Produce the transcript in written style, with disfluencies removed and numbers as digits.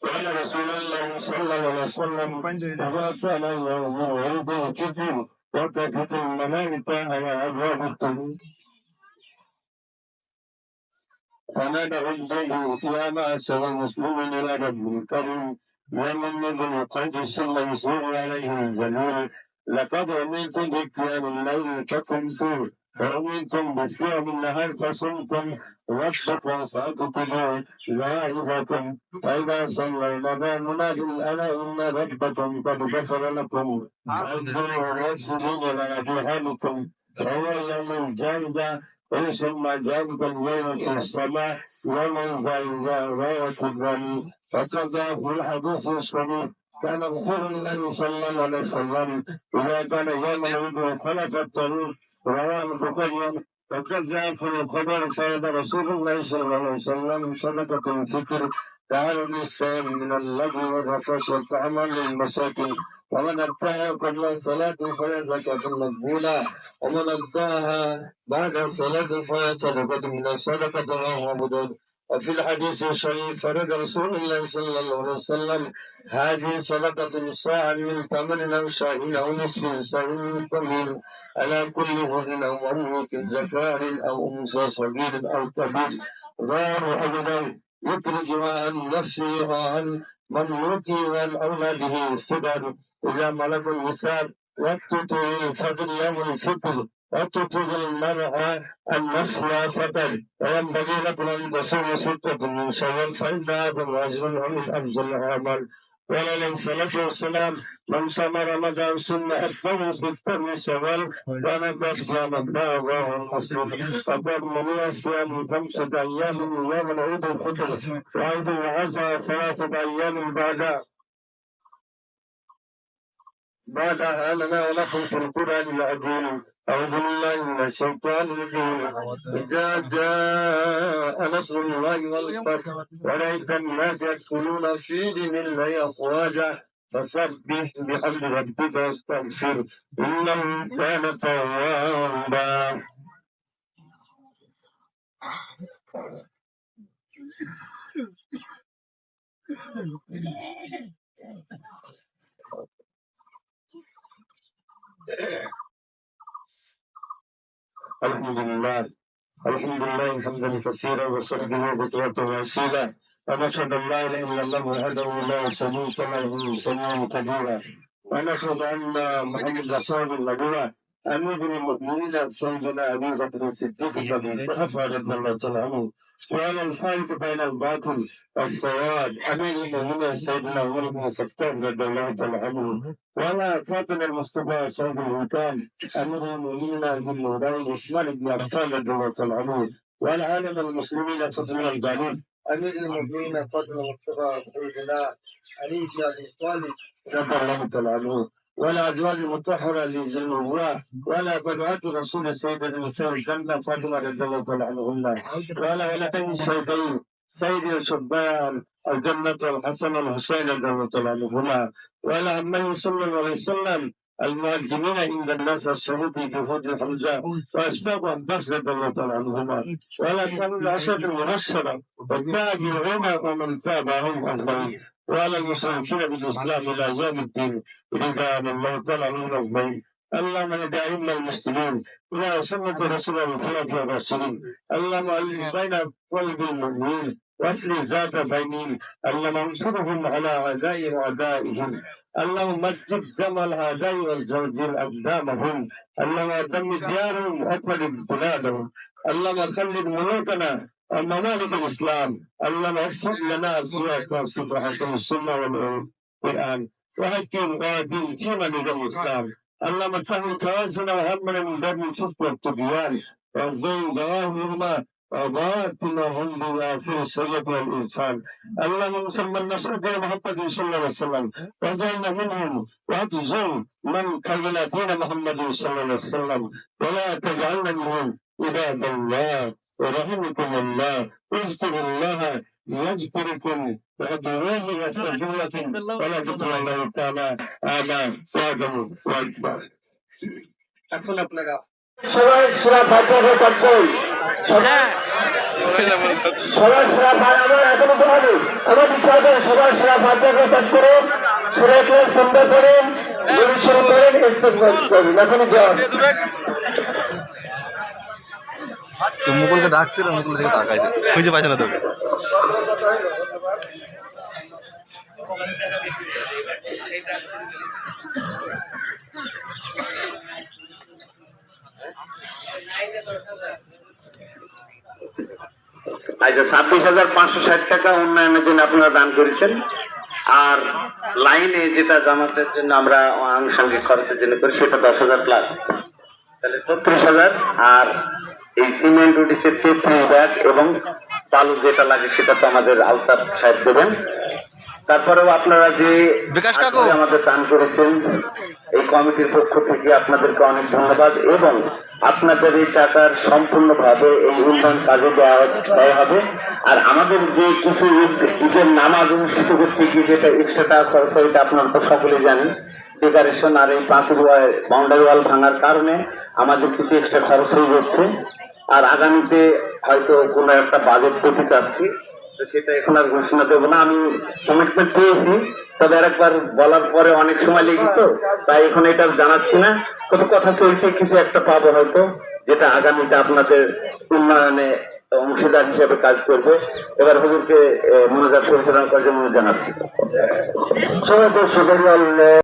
قال رسول الله صلى الله عليه وسلم إذا كان يوم عيد الفطر وتفت الملائكة على أبواب القبور فندعو الجنة يا معشر المسلمين إلى رب الكريم ومن يدعو قد صلى يصير عليه الجليل لقد أمرتم بقيام الليل فقمتم وأمرتم بقيام النهار فصمتم واتقوا فأتقوا جائزكم فإذا صلينا منادي ألا إن ربكم قد غفر لكم فأجبروا واسجدوا لنا في حالكم فهو يوم الجائزة ثم ذلك اليوم في السماء ومن ذا غاية الظن وكذا في الحديث الصحيح كان رسول الله صلى الله عليه وسلم إذا كان يوم العيد خلف الطريق رواه البخاري وقد جاء في الخبر فرد رسول الله صلى الله عليه وسلم صدقة الفطر تعالى للسائل من اللغو والرفث والطعام للمساكين ومن أتاها قبل الصلاة فهي زكاة مقبولة ومن أتاها بعد الصلاة فهي صدقة من الصدقة رواه أبو داود وفي الحديث الشريف فرد رسول الله صلى الله عليه وسلم هذه صدقة صاع من تمر أو شاهين أو نصف صاع من تمر على كل هر أو مملوك ذكر أو أنثى صغير أو كبير رواه أبو داود يخرج عن نفسه وعن مملوكه وعن أولاده الصغر إذا ملك الوساد وتطيع الفضل يوم الفطر وتطيع المرأة النفس لا فطر وينبغي لكم أن تصوموا ستة من شوال فإن هذا أجر من أفضل الأعمال قال عليه الصلاة والسلام من صام رمضان ثم أتبعه ستا من شوال كان قد صام رواه مسلم وقد منع الصيام 5 أيام من يوم العيد الفطر وعيد الأضحى 3 أيام بعدها لنا ولكم في القرآن العظيم أعوذ بالله من الشيطان الرجيم إذا جاء نصر الله والفتح ورأيت الناس يدخلون في دين الله أفواجا فسبح بحمد ربك واستغفر إنه كان توابا. الحمد لله حمدا كثيرا وصحبه بكرة وأصيلا ونشهد أن لا إله إلا الله وحده لا شريك له سميعا قديرا ونشهد أن محمد رسول الله أمير المؤمنين سيدنا أبي بكر الصديق رضي الله تعالى عنه وعلى الفارق بين الباطل والصواب أمير المؤمنين سيدنا عمر بن الخطاب رضي الله تعالى عنه وعلى فاطمة المصطفى سيد الوكال أمير المؤمنين المولى عثمان بن عفان رضي الله تعالى عنه وعلى عالم المسلمين فاطمة الجليل أمير المؤمنين فاطمة المصطفى سيدنا علي بن أبي طالب رضي الله تعالى عنه ولا أزواج المطهرة للنبوة ولا بدعة رسول سيد النساء الجنة فاطمة رضي الله تعالى عنهن ولا ولدين شهيدين سيد الشبان الجنة الحسن والحسين رضي الله تعالى عنهما ولا عمه صلى الله عليه وسلم المهاجمين عند الناس الشهود بجهود الحمزة وأشباب عباس رضي الله تعالى عنهما ولا كانوا العشرة المبشرة والتابعون ومن تابعهم أجمعين وعلى المشركين بالإسلام إلى يوم الدين رضوان الله تعالى عنهم أجمعين اللهم اهد أئمة المسلمين إلى سنة رسول الخلفاء الراشدين اللهم ألف بين قلب المؤمنين واصلح ذات بينهم اللهم انصرهم على أعدائهم اللهم مجد جمع الأعداء والزوجين أقدامهم اللهم دمر ديارهم وأقلب بلادهم اللهم خلد ملوكنا وممالك الإسلام اللهم اغفر لنا القرآن سبحانه السنة والقرآن وحكم قادم في منهج الإسلام اللهم فهم كواسنا وهمنا من باب الفسق والطغيان وزين ظواهرهما وباطنهم بواسع الشريعة والإنسان اللهم صل نصرك محمد صلى الله عليه وسلم وجعلنا منهم واجزل من كذل دين محمد صلى الله عليه وسلم ولا تجعلنا منهم عباد الله ورحمكم الله اذكروا الله يذكركم وادعوه يستجب لكم ولا ذكر الله تعالى أعلى وأعظم وأكبر. এখন আপনারা সবাই সুরা ফাতিহা পাঠ করুন। সবাই সুরা আমার এখনো বলানি আমার ইচ্ছা করে সবাই সুরা ফাতিহা পাঠ করুন, সুরা ইখলাস সুন্দর করেন, দরুদ শরীফ পড়েন, ইস্তেগফার করুন। এখনই জবাব মুকুলকে ডাকছিল, মুকুল থেকে তাকাইছে, খুঁজে পাইছে না তোকে। আচ্ছা, 26,560 টাকা উন্নয়নের জন্য আপনারা দান করেছেন। আর লাইনে যেটা জামাতের জন্য আমরা আনুষঙ্গিক খরচের জন্য করি সেটা 10,000 প্লাস, তাহলে 36,000। আর এই সিমেন্ট উঠিছে 33 ব্যাগ এবং বালু যেটা লাগে সেটা তো আমাদের আউসার সাহেব দেবেন। তারপরেও আপনারা যে আমাদের দান করেছেন এই কমিটির পক্ষ থেকে আপনাদেরকে অনেক ধন্যবাদ, এবং আপনাদের এই টাকার সম্পূর্ণভাবে এই উন্নয়ন কাজে দেওয়া হবে। আর আমাদের যে কিছু ঈদের নামাজ অনুষ্ঠিত করছে কি যেটা এক্সট্রা টাকা খরচ হয় এটা আপনারা তো সকলে জানেন। ডেকারেশন আর এই বাউন্ডারি ওয়াল ভাঙার কারণে আমাদের কিছু এক্সট্রা খরচ হয়ে যাচ্ছে। আর আগামীতে হয়তো কোনো একটা বাজেট পেতে চাচ্ছি, তো সেটা এখন আর ঘোষণা দেবো না। আমি কমিটমেন্ট পেয়েছি, তবে আরেকবার বলার পরে অনেক সময় লেগে তো, তাই এখন এটা জানাচ্ছি না। কত কথা চলছে, কিছু একটা পাবো হয়তো, যেটা আগামীতে আপনাদের উন্নয়নে অংশীদার হিসেবে কাজ করবে। এবার হুজুরকে মোনাজাত পরিচালনা করার জন্য জানাচ্ছি। সবাই